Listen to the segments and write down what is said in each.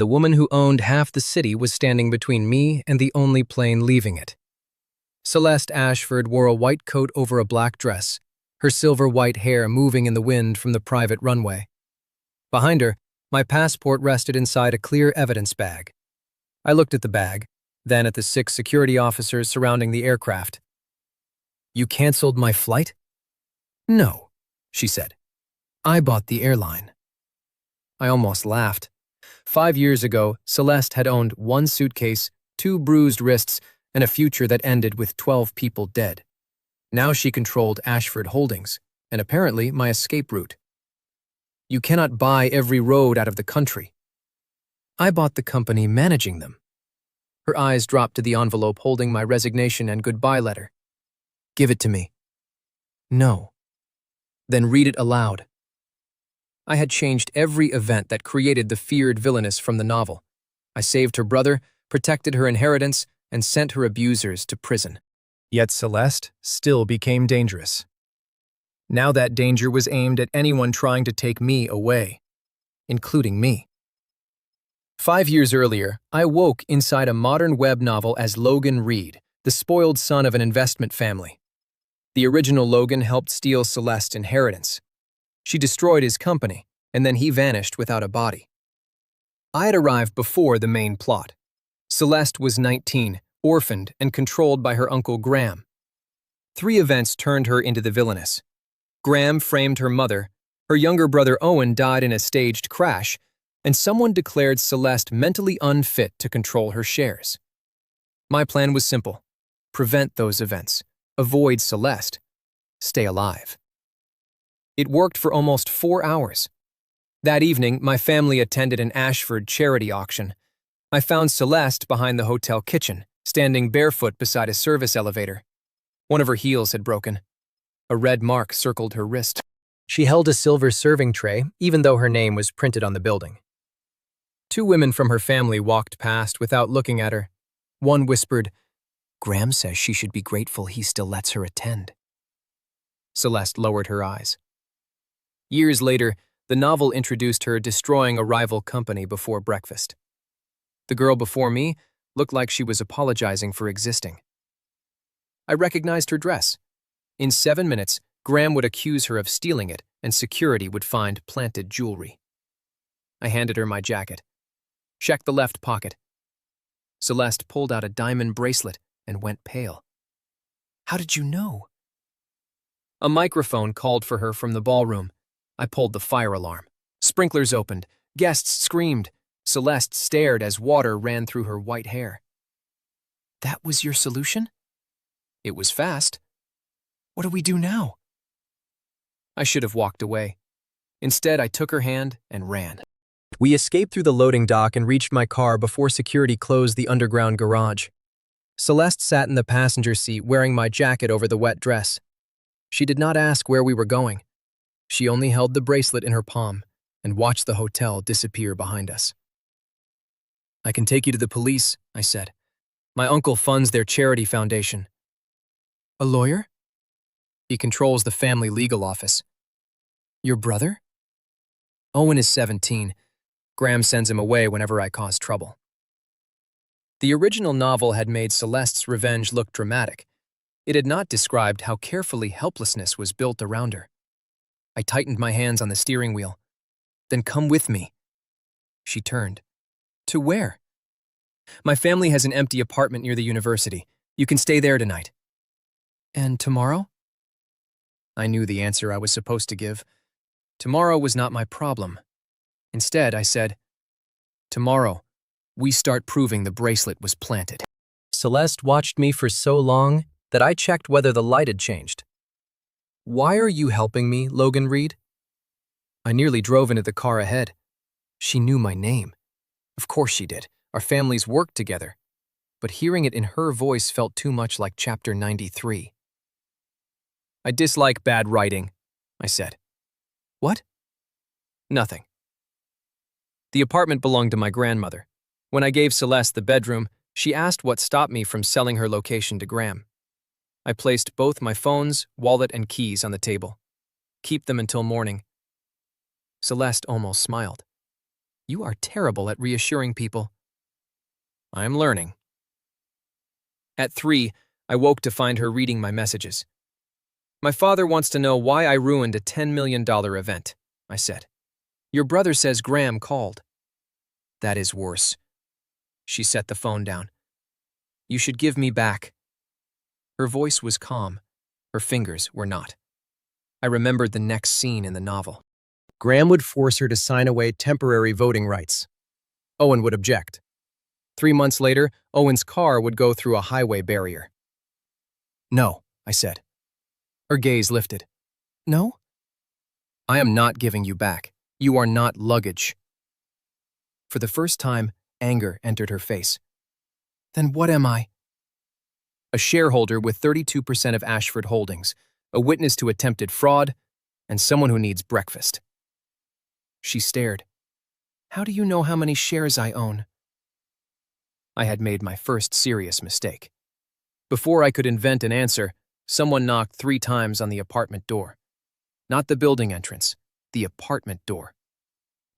The woman who owned half the city was standing between me and the only plane leaving it. Celeste Ashford wore a white coat over a black dress, her silver white hair moving in the wind from the private runway. Behind her, my passport rested inside a clear evidence bag. I looked at the bag, then at the 6 security officers surrounding the aircraft. "You canceled my flight?" "No," she said. "I bought the airline." I almost laughed. 5 years ago, Celeste had owned 1 suitcase, 2 bruised wrists, and a future that ended with 12 people dead. Now she controlled Ashford Holdings, and apparently my escape route. "You cannot buy every road out of the country." "I bought the company managing them." Her eyes dropped to the envelope holding my resignation and goodbye letter. "Give it to me." "No." "Then read it aloud." I had changed every event that created the feared villainess from the novel. I saved her brother, protected her inheritance, and sent her abusers to prison. Yet Celeste still became dangerous. Now that danger was aimed at anyone trying to take me away, including me. 5 years earlier, I woke inside a modern web novel as Logan Reed, the spoiled son of an investment family. The original Logan helped steal Celeste's inheritance. She destroyed his company, and then he vanished without a body. I had arrived before the main plot. Celeste was 19, orphaned, and controlled by her uncle Graham. 3 events turned her into the villainess. Graham framed her mother, her younger brother Owen died in a staged crash, and someone declared Celeste mentally unfit to control her shares. My plan was simple: prevent those events, avoid Celeste, stay alive. It worked for almost 4 hours. That evening, my family attended an Ashford charity auction. I found Celeste behind the hotel kitchen, standing barefoot beside a service elevator. One of her heels had broken. A red mark circled her wrist. She held a silver serving tray, even though her name was printed on the building. 2 women from her family walked past without looking at her. One whispered, "Graham says she should be grateful he still lets her attend." Celeste lowered her eyes. Years later, the novel introduced her destroying a rival company before breakfast. The girl before me looked like she was apologizing for existing. I recognized her dress. In 7 minutes, Graham would accuse her of stealing it, and security would find planted jewelry. I handed her my jacket. "Check the left pocket." Celeste pulled out a diamond bracelet and went pale. "How did you know?" A microphone called for her from the ballroom. I pulled the fire alarm. Sprinklers opened. Guests screamed. Celeste stared as water ran through her white hair. "That was your solution?" "It was fast." "What do we do now?" I should have walked away. Instead, I took her hand and ran. We escaped through the loading dock and reached my car before security closed the underground garage. Celeste sat in the passenger seat wearing my jacket over the wet dress. She did not ask where we were going. She only held the bracelet in her palm and watched the hotel disappear behind us. "I can take you to the police," I said. "My uncle funds their charity foundation." "A lawyer?" "He controls the family legal office." "Your brother?" "Owen is 17. Graham sends him away whenever I cause trouble." The original novel had made Celeste's revenge look dramatic. It had not described how carefully helplessness was built around her. I tightened my hands on the steering wheel. "Then come with me." She turned. "To where?" "My family has an empty apartment near the university. You can stay there tonight." "And tomorrow?" I knew the answer I was supposed to give. Tomorrow was not my problem. Instead, I said, "Tomorrow, we start proving the bracelet was planted." Celeste watched me for so long that I checked whether the light had changed. "Why are you helping me, Logan Reed?" I nearly drove into the car ahead. She knew my name. Of course she did. Our families worked together. But hearing it in her voice felt too much like chapter 93. "I dislike bad writing," I said. "What?" "Nothing." The apartment belonged to my grandmother. When I gave Celeste the bedroom, she asked what stopped me from selling her location to Graham. I placed both my phones, wallet, and keys on the table. "Keep them until morning." Celeste almost smiled. You are terrible at reassuring people. I am learning. At 3, I woke to find her reading my messages. My father wants to know why I ruined a $10 million event, I said. Your brother says Graham called. That is worse. She set the phone down. You should give me back. Her voice was calm. Her fingers were not. I remembered the next scene in the novel. Graham would force her to sign away temporary voting rights. Owen would object. 3 months later, Owen's car would go through a highway barrier. No, I said. Her gaze lifted. No? I am not giving you back. You are not luggage. For the first time, anger entered her face. Then what am I? A shareholder with 32% of Ashford Holdings, a witness to attempted fraud, and someone who needs breakfast. She stared. How do you know how many shares I own? I had made my first serious mistake. Before I could invent an answer, someone knocked 3 times on the apartment door. Not the building entrance, the apartment door.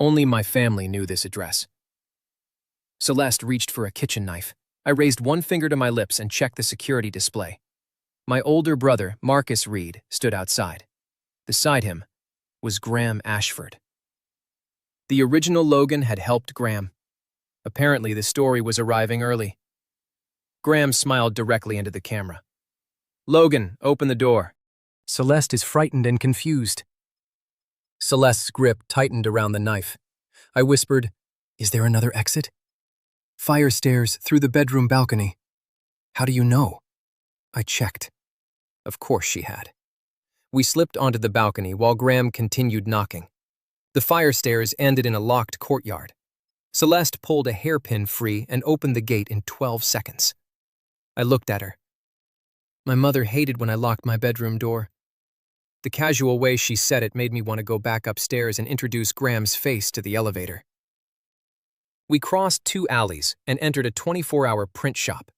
Only my family knew this address. Celeste reached for a kitchen knife. I raised one finger to my lips and checked the security display. My older brother, Marcus Reed, stood outside. Beside him was Graham Ashford. The original Logan had helped Graham. Apparently, the story was arriving early. Graham smiled directly into the camera. Logan, open the door. Celeste is frightened and confused. Celeste's grip tightened around the knife. I whispered, Is there another exit? Fire stairs through the bedroom balcony. How do you know? I checked. Of course she had. We slipped onto the balcony while Graham continued knocking. The fire stairs ended in a locked courtyard. Celeste pulled a hairpin free and opened the gate in 12 seconds. I looked at her. My mother hated when I locked my bedroom door. The casual way she said it made me want to go back upstairs and introduce Graham's face to the elevator. We crossed 2 alleys and entered a 24-hour print shop.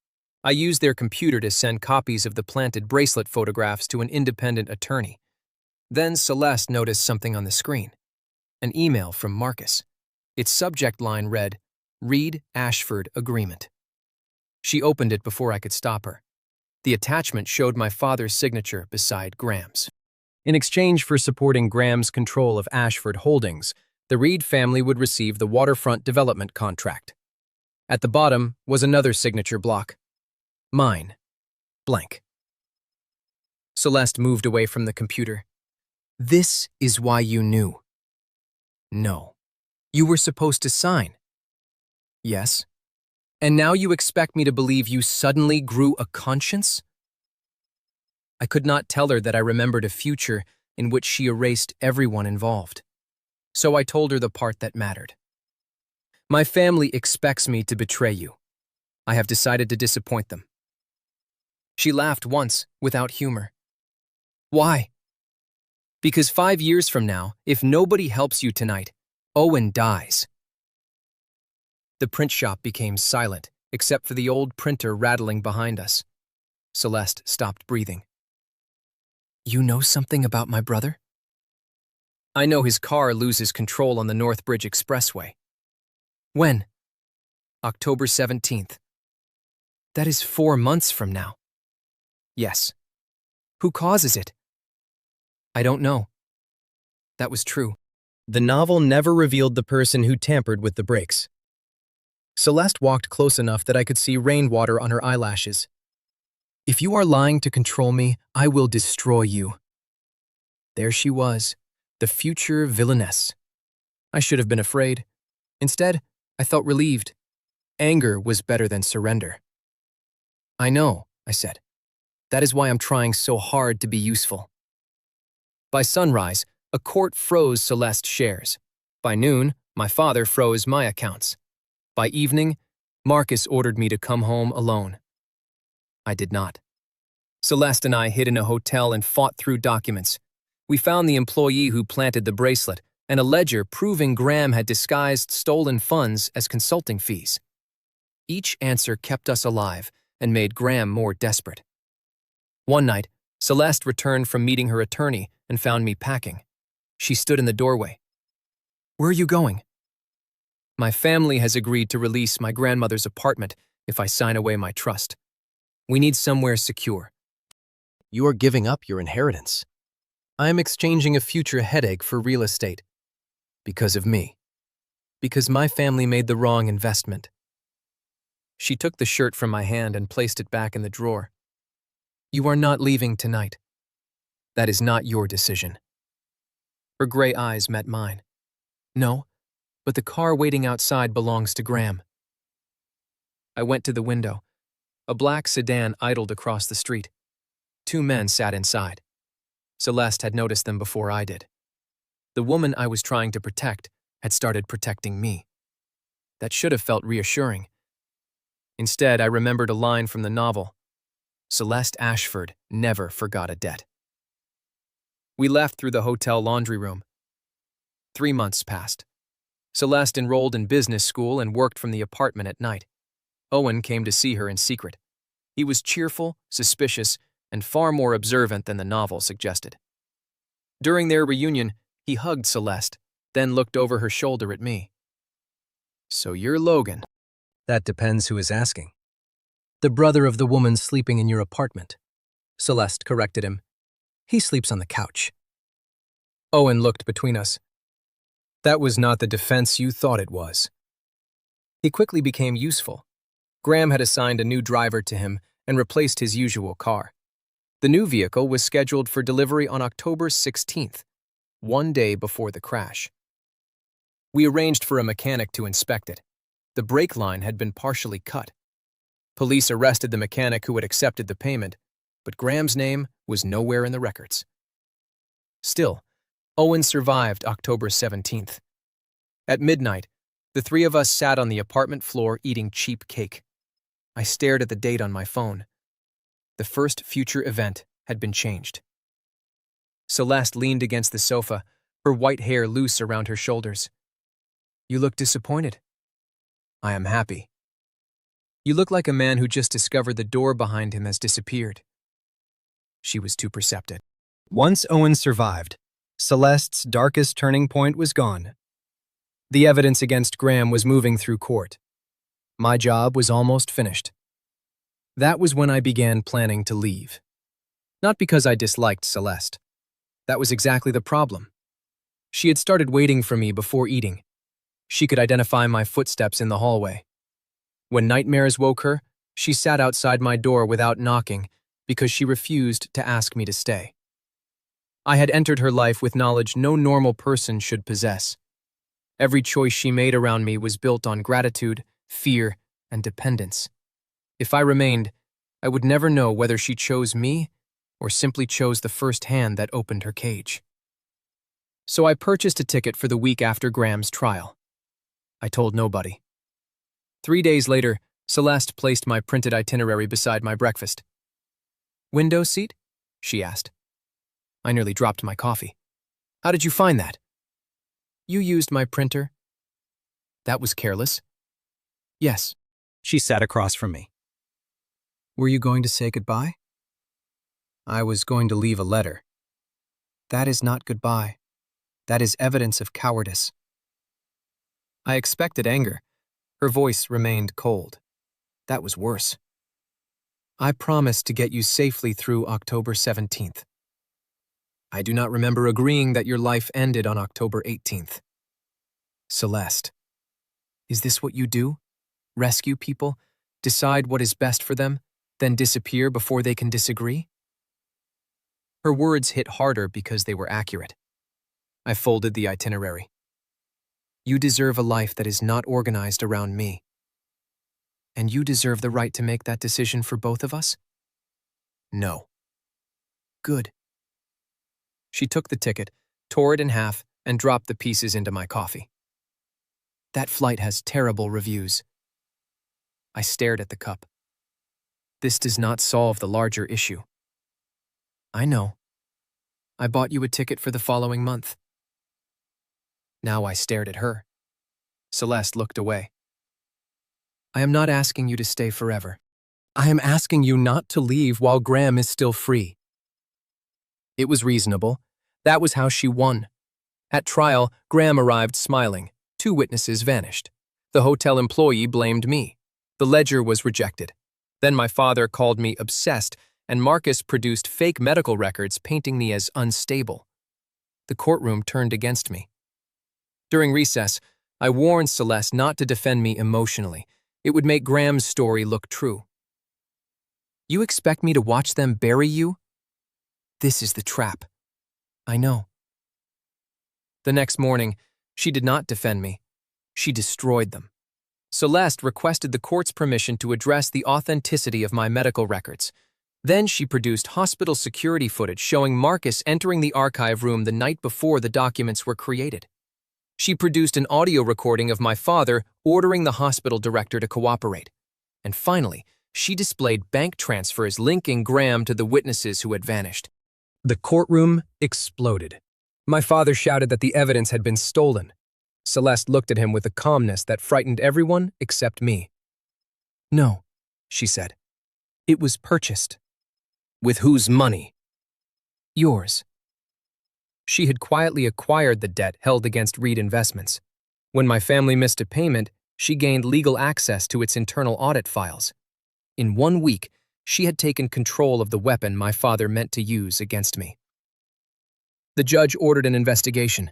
I used their computer to send copies of the planted bracelet photographs to an independent attorney. Then Celeste noticed something on the screen. An email from Marcus. Its subject line read, Reed Ashford Agreement. She opened it before I could stop her. The attachment showed my father's signature beside Graham's. In exchange for supporting Graham's control of Ashford Holdings, the Reed family would receive the waterfront development contract. At the bottom was another signature block. Mine. Blank. Celeste moved away from the computer. This is why you knew. No. You were supposed to sign. Yes. And now you expect me to believe you suddenly grew a conscience? I could not tell her that I remembered a future in which she erased everyone involved. So I told her the part that mattered. My family expects me to betray you. I have decided to disappoint them. She laughed once, without humor. Why? Because 5 years from now, if nobody helps you tonight, Owen dies. The print shop became silent, except for the old printer rattling behind us. Celeste stopped breathing. You know something about my brother? I know his car loses control on the Northbridge Expressway. When? October 17th. That is 4 months from now. Yes. Who causes it? I don't know. That was true. The novel never revealed the person who tampered with the brakes. Celeste walked close enough that I could see rainwater on her eyelashes. If you are lying to control me, I will destroy you. There she was, the future villainess. I should have been afraid. Instead, I felt relieved. Anger was better than surrender. I know, I said. That is why I'm trying so hard to be useful. By sunrise, a court froze Celeste's shares. By noon, my father froze my accounts. By evening, Marcus ordered me to come home alone. I did not. Celeste and I hid in a hotel and fought through documents. We found the employee who planted the bracelet and a ledger proving Graham had disguised stolen funds as consulting fees. Each answer kept us alive and made Graham more desperate. One night, Celeste returned from meeting her attorney and found me packing. She stood in the doorway. Where are you going? My family has agreed to release my grandmother's apartment if I sign away my trust. We need somewhere secure. You are giving up your inheritance. I am exchanging a future headache for real estate. Because of me. Because my family made the wrong investment. She took the shirt from my hand and placed it back in the drawer. You are not leaving tonight. That is not your decision. Her gray eyes met mine. No, but the car waiting outside belongs to Graham. I went to the window. A black sedan idled across the street. 2 men sat inside. Celeste had noticed them before I did. The woman I was trying to protect had started protecting me. That should have felt reassuring. Instead, I remembered a line from the novel. Celeste Ashford never forgot a debt. We left through the hotel laundry room. 3 months passed. Celeste enrolled in business school and worked from the apartment at night. Owen came to see her in secret. He was cheerful, suspicious, and far more observant than the novel suggested. During their reunion, he hugged Celeste, then looked over her shoulder at me. So you're Logan. That depends who is asking. The brother of the woman sleeping in your apartment. Celeste corrected him. He sleeps on the couch. Owen looked between us. That was not the defense you thought it was. He quickly became useful. Graham had assigned a new driver to him and replaced his usual car. The new vehicle was scheduled for delivery on October 16th, 1 day before the crash. We arranged for a mechanic to inspect it. The brake line had been partially cut. Police arrested the mechanic who had accepted the payment, but Graham's name was nowhere in the records. Still, Owen survived October 17th. At midnight, the 3 of us sat on the apartment floor eating cheap cake. I stared at the date on my phone. The first future event had been changed. Celeste leaned against the sofa, her white hair loose around her shoulders. You look disappointed. I am happy. You look like a man who just discovered the door behind him has disappeared. She was too perceptive. Once Owen survived, Celeste's darkest turning point was gone. The evidence against Graham was moving through court. My job was almost finished. That was when I began planning to leave. Not because I disliked Celeste. That was exactly the problem. She had started waiting for me before eating. She could identify my footsteps in the hallway. When nightmares woke her, she sat outside my door without knocking because she refused to ask me to stay. I had entered her life with knowledge no normal person should possess. Every choice she made around me was built on gratitude, fear, and dependence. If I remained, I would never know whether she chose me or simply chose the first hand that opened her cage. So I purchased a ticket for the week after Graham's trial. I told nobody. 3 days later, Celeste placed my printed itinerary beside my breakfast. Window seat? She asked. I nearly dropped my coffee. How did you find that? You used my printer. That was careless. Yes. She sat across from me. Were you going to say goodbye? I was going to leave a letter. That is not goodbye. That is evidence of cowardice. I expected anger. Her voice remained cold. That was worse. I promised to get you safely through October 17th. I do not remember agreeing that your life ended on October 18th. Celeste, is this what you do? Rescue people? Decide what is best for them, then disappear before they can disagree? Her words hit harder because they were accurate. I folded the itinerary. You deserve a life that is not organized around me. And you deserve the right to make that decision for both of us? No. Good. She took the ticket, tore it in half, and dropped the pieces into my coffee. That flight has terrible reviews. I stared at the cup. This does not solve the larger issue. I know. I bought you a ticket for the following month. Now I stared at her. Celeste looked away. I am not asking you to stay forever. I am asking you not to leave while Graham is still free. It was reasonable. That was how she won. At trial, Graham arrived smiling. 2 witnesses vanished. The hotel employee blamed me. The ledger was rejected. Then my father called me obsessed, and Marcus produced fake medical records painting me as unstable. The courtroom turned against me. During recess, I warned Celeste not to defend me emotionally. It would make Graham's story look true. You expect me to watch them bury you? This is the trap. I know. The next morning, she did not defend me. She destroyed them. Celeste requested the court's permission to address the authenticity of my medical records. Then she produced hospital security footage showing Marcus entering the archive room the night before the documents were created. She produced an audio recording of my father ordering the hospital director to cooperate. And finally, she displayed bank transfers linking Graham to the witnesses who had vanished. The courtroom exploded. My father shouted that the evidence had been stolen. Celeste looked at him with a calmness that frightened everyone except me. No, she said. It was purchased. With whose money? Yours. She had quietly acquired the debt held against Reed Investments. When my family missed a payment, she gained legal access to its internal audit files. In 1 week, she had taken control of the weapon my father meant to use against me. The judge ordered an investigation.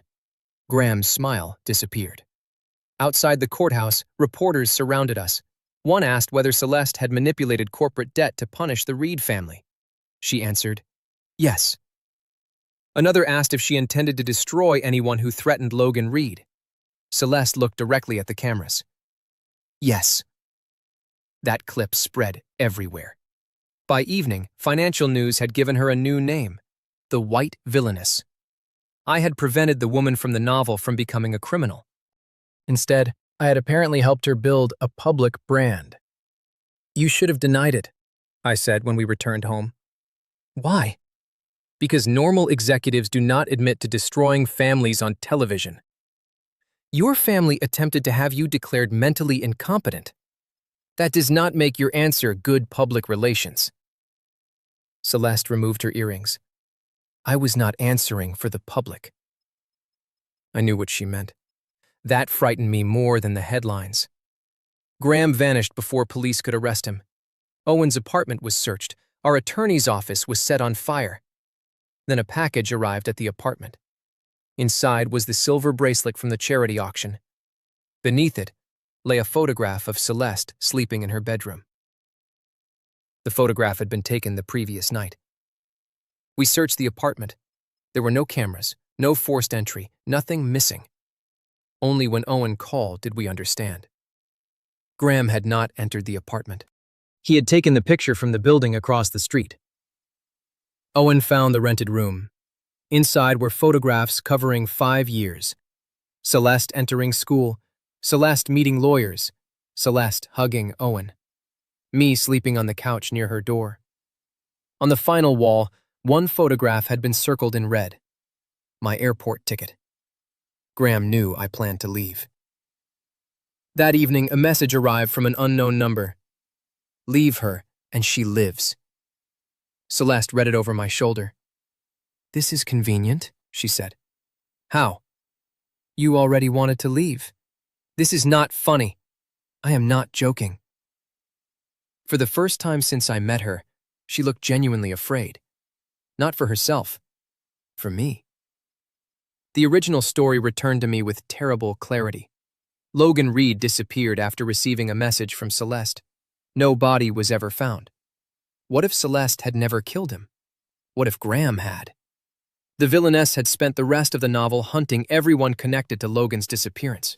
Graham's smile disappeared. Outside the courthouse, reporters surrounded us. One asked whether Celeste had manipulated corporate debt to punish the Reed family. She answered, yes. Another asked if she intended to destroy anyone who threatened Logan Reed. Celeste looked directly at the cameras. Yes. That clip spread everywhere. By evening, financial news had given her a new name, the White Villainess. I had prevented the woman from the novel from becoming a criminal. Instead, I had apparently helped her build a public brand. You should have denied it, I said when we returned home. Why? Because normal executives do not admit to destroying families on television. Your family attempted to have you declared mentally incompetent. That does not make your answer good public relations. Celeste removed her earrings. I was not answering for the public. I knew what she meant. That frightened me more than the headlines. Graham vanished before police could arrest him. Owen's apartment was searched. Our attorney's office was set on fire. Then a package arrived at the apartment. Inside was the silver bracelet from the charity auction. Beneath it lay a photograph of Celeste sleeping in her bedroom. The photograph had been taken the previous night. We searched the apartment. There were no cameras, no forced entry, nothing missing. Only when Owen called did we understand. Graham had not entered the apartment. He had taken the picture from the building across the street. Owen found the rented room. Inside were photographs covering 5 years. Celeste entering school, Celeste meeting lawyers, Celeste hugging Owen, me sleeping on the couch near her door. On the final wall, one photograph had been circled in red. My airport ticket. Graham knew I planned to leave. That evening, a message arrived from an unknown number. Leave her, and she lives. Celeste read it over my shoulder. This is convenient, she said. How? You already wanted to leave. This is not funny. I am not joking. For the first time since I met her, she looked genuinely afraid. Not for herself, for me. The original story returned to me with terrible clarity. Logan Reed disappeared after receiving a message from Celeste. No body was ever found. What if Celeste had never killed him? What if Graham had? The villainess had spent the rest of the novel hunting everyone connected to Logan's disappearance.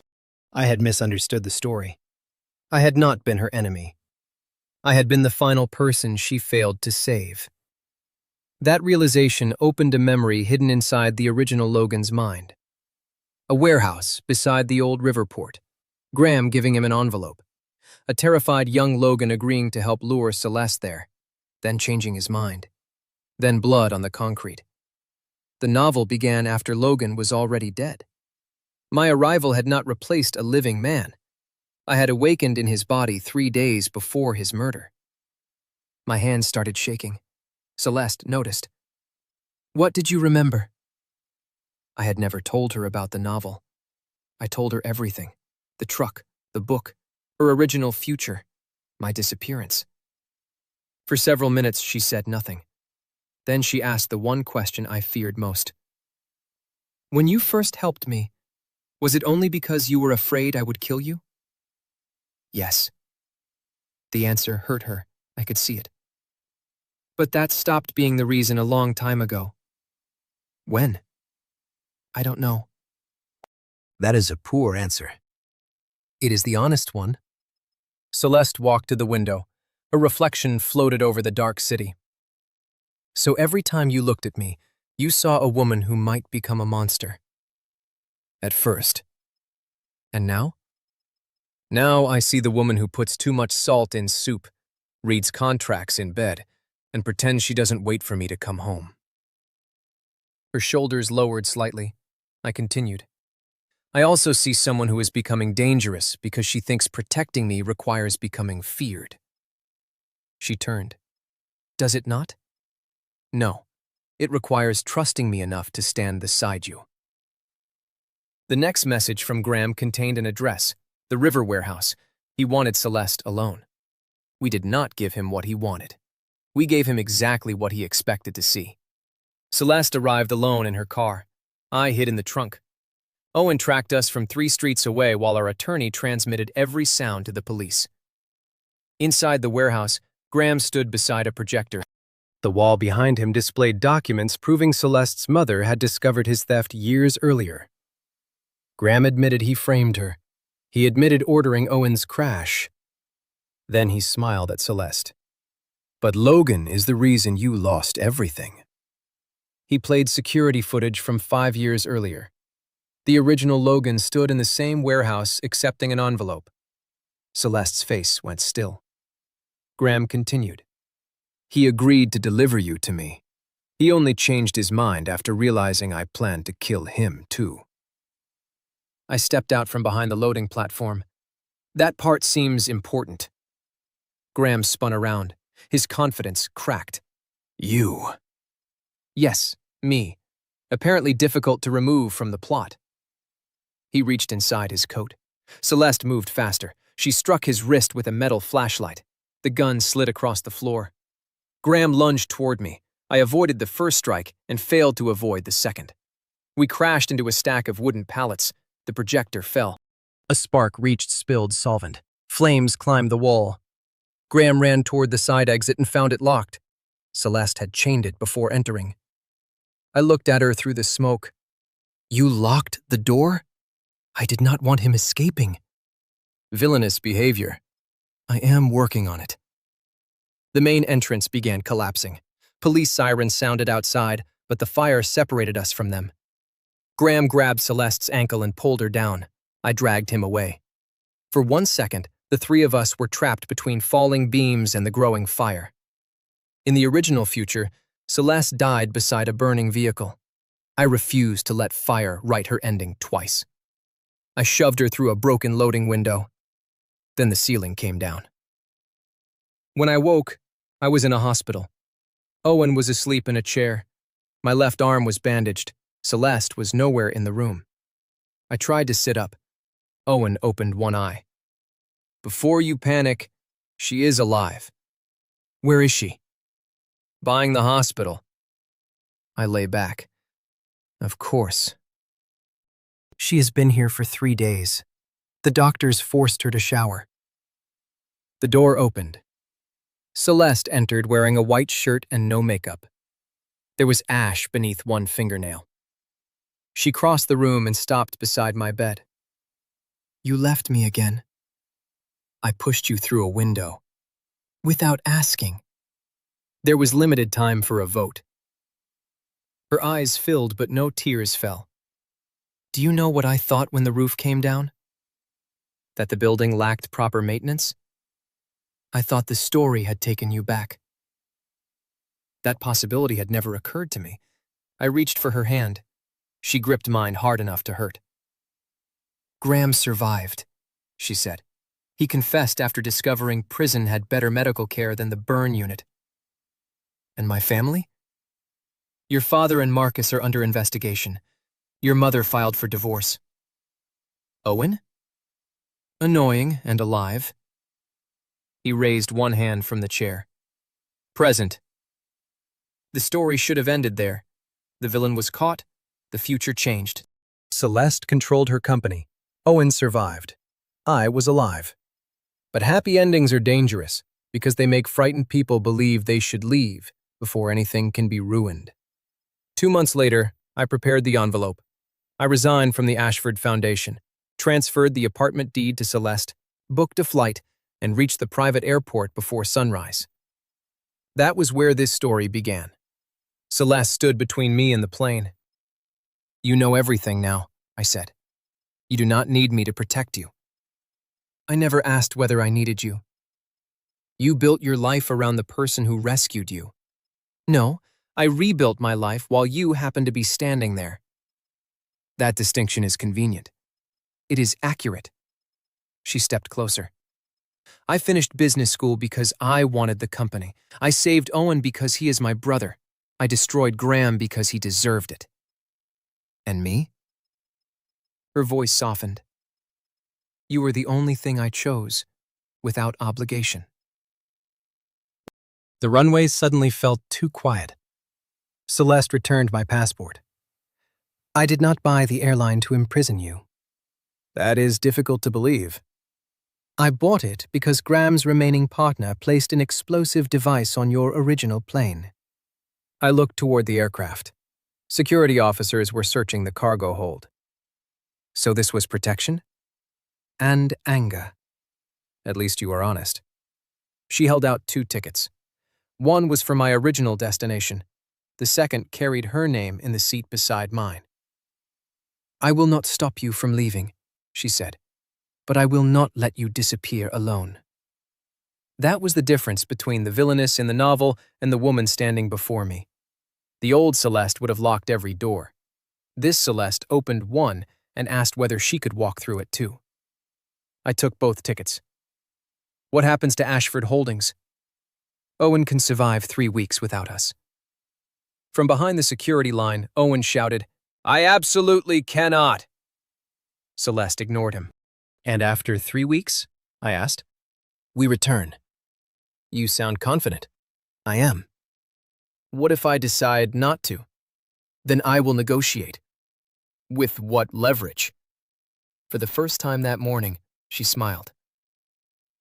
I had misunderstood the story. I had not been her enemy. I had been the final person she failed to save. That realization opened a memory hidden inside the original Logan's mind. A warehouse beside the old river port. Graham giving him an envelope. A terrified young Logan agreeing to help lure Celeste there, then changing his mind. Then blood on the concrete. The novel began after Logan was already dead. My arrival had not replaced a living man. I had awakened in his body 3 days before his murder. My hands started shaking. Celeste noticed. What did you remember? I had never told her about the novel. I told her everything. The truck, the book, her original future, my disappearance. For several minutes, she said nothing. Then she asked the one question I feared most. When you first helped me, was it only because you were afraid I would kill you? Yes. The answer hurt her. I could see it. But that stopped being the reason a long time ago. When? I don't know. That is a poor answer. It is the honest one. Celeste walked to the window. A reflection floated over the dark city. So every time you looked at me, you saw a woman who might become a monster. At first. And now? Now I see the woman who puts too much salt in soup, reads contracts in bed, and pretends she doesn't wait for me to come home. Her shoulders lowered slightly. I continued. I also see someone who is becoming dangerous because she thinks protecting me requires becoming feared. She turned. Does it not? No. It requires trusting me enough to stand beside you. The next message from Graham contained an address, the River Warehouse. He wanted Celeste alone. We did not give him what he wanted. We gave him exactly what he expected to see. Celeste arrived alone in her car. I hid in the trunk. Owen tracked us from 3 streets away while our attorney transmitted every sound to the police. Inside the warehouse, Graham stood beside a projector. The wall behind him displayed documents proving Celeste's mother had discovered his theft years earlier. Graham admitted he framed her. He admitted ordering Owen's crash. Then he smiled at Celeste. But Logan is the reason you lost everything. He played security footage from 5 years earlier. The original Logan stood in the same warehouse accepting an envelope. Celeste's face went still. Graham continued. He agreed to deliver you to me. He only changed his mind after realizing I planned to kill him too. I stepped out from behind the loading platform. That part seems important. Graham spun around. His confidence cracked. You. Yes, me. Apparently difficult to remove from the plot. He reached inside his coat. Celeste moved faster. She struck his wrist with a metal flashlight. The gun slid across the floor. Graham lunged toward me. I avoided the first strike and failed to avoid the second. We crashed into a stack of wooden pallets. The projector fell. A spark reached spilled solvent. Flames climbed the wall. Graham ran toward the side exit and found it locked. Celeste had chained it before entering. I looked at her through the smoke. You locked the door? I did not want him escaping. Villainous behavior. I am working on it. The main entrance began collapsing. Police sirens sounded outside, but the fire separated us from them. Graham grabbed Celeste's ankle and pulled her down. I dragged him away. For 1 second, the 3 of us were trapped between falling beams and the growing fire. In the original future, Celeste died beside a burning vehicle. I refused to let fire write her ending twice. I shoved her through a broken loading window. Then the ceiling came down. When I woke, I was in a hospital. Owen was asleep in a chair. My left arm was bandaged. Celeste was nowhere in the room. I tried to sit up. Owen opened one eye. Before you panic, she is alive. Where is she? Buying the hospital. I lay back. Of course. She has been here for 3 days. The doctors forced her to shower. The door opened. Celeste entered wearing a white shirt and no makeup. There was ash beneath one fingernail. She crossed the room and stopped beside my bed. You left me again. I pushed you through a window. Without asking. There was limited time for a vote. Her eyes filled, but no tears fell. Do you know what I thought when the roof came down? That the building lacked proper maintenance? I thought the story had taken you back. That possibility had never occurred to me. I reached for her hand. She gripped mine hard enough to hurt. Graham survived, she said. He confessed after discovering prison had better medical care than the burn unit. And my family? Your father and Marcus are under investigation. Your mother filed for divorce. Owen? Annoying and alive. He raised one hand from the chair. Present. The story should have ended there. The villain was caught. The future changed. Celeste controlled her company. Owen survived. I was alive. But happy endings are dangerous because they make frightened people believe they should leave before anything can be ruined. 2 months later, I prepared the envelope. I resigned from the Ashford Foundation, transferred the apartment deed to Celeste, booked a flight, and reached the private airport before sunrise. That was where this story began. Celeste stood between me and the plane. "You know everything now," I said. "You do not need me to protect you." "I never asked whether I needed you. You built your life around the person who rescued you." "No, I rebuilt my life while you happened to be standing there." "That distinction is convenient. It is accurate." She stepped closer. "I finished business school because I wanted the company. I saved Owen because he is my brother. I destroyed Graham because he deserved it." "And me?" Her voice softened. "You were the only thing I chose, without obligation." The runway suddenly felt too quiet. Celeste returned my passport. "I did not buy the airline to imprison you." "That is difficult to believe." "I bought it because Graham's remaining partner placed an explosive device on your original plane." I looked toward the aircraft. Security officers were searching the cargo hold. "So this was protection?" "And anger." "At least you are honest." She held out 2 tickets. One was for my original destination. The second carried her name in the seat beside mine. "I will not stop you from leaving," she said, "but I will not let you disappear alone." That was the difference between the villainess in the novel and the woman standing before me. The old Celeste would have locked every door. This Celeste opened one and asked whether she could walk through it too. I took both tickets. "What happens to Ashford Holdings?" "Owen can survive 3 weeks without us." From behind the security line, Owen shouted, "I absolutely cannot!" Celeste ignored him. "And after 3 weeks?" I asked. "We return." "You sound confident." "I am." "What if I decide not to?" "Then I will negotiate." "With what leverage?" For the first time that morning, she smiled.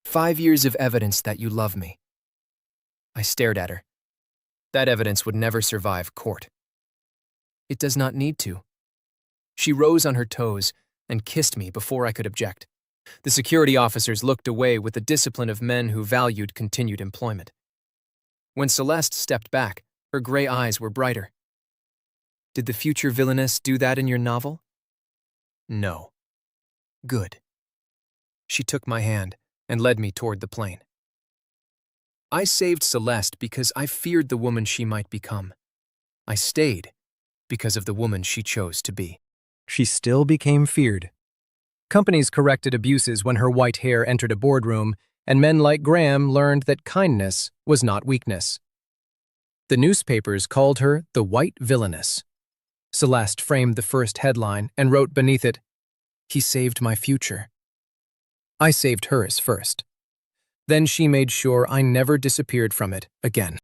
"5 years of evidence that you love me." I stared at her. That evidence would never survive court. "It does not need to." She rose on her toes and kissed me before I could object. The security officers looked away with the discipline of men who valued continued employment. When Celeste stepped back, her gray eyes were brighter. "Did the future villainess do that in your novel?" "No." "Good." She took my hand and led me toward the plane. I saved Celeste because I feared the woman she might become. I stayed because of the woman she chose to be. She still became feared. Companies corrected abuses when her white hair entered a boardroom, and men like Graham learned that kindness was not weakness. The newspapers called her the White Villainess. Celeste framed the first headline and wrote beneath it, "He saved my future." I saved hers first. Then she made sure I never disappeared from it again.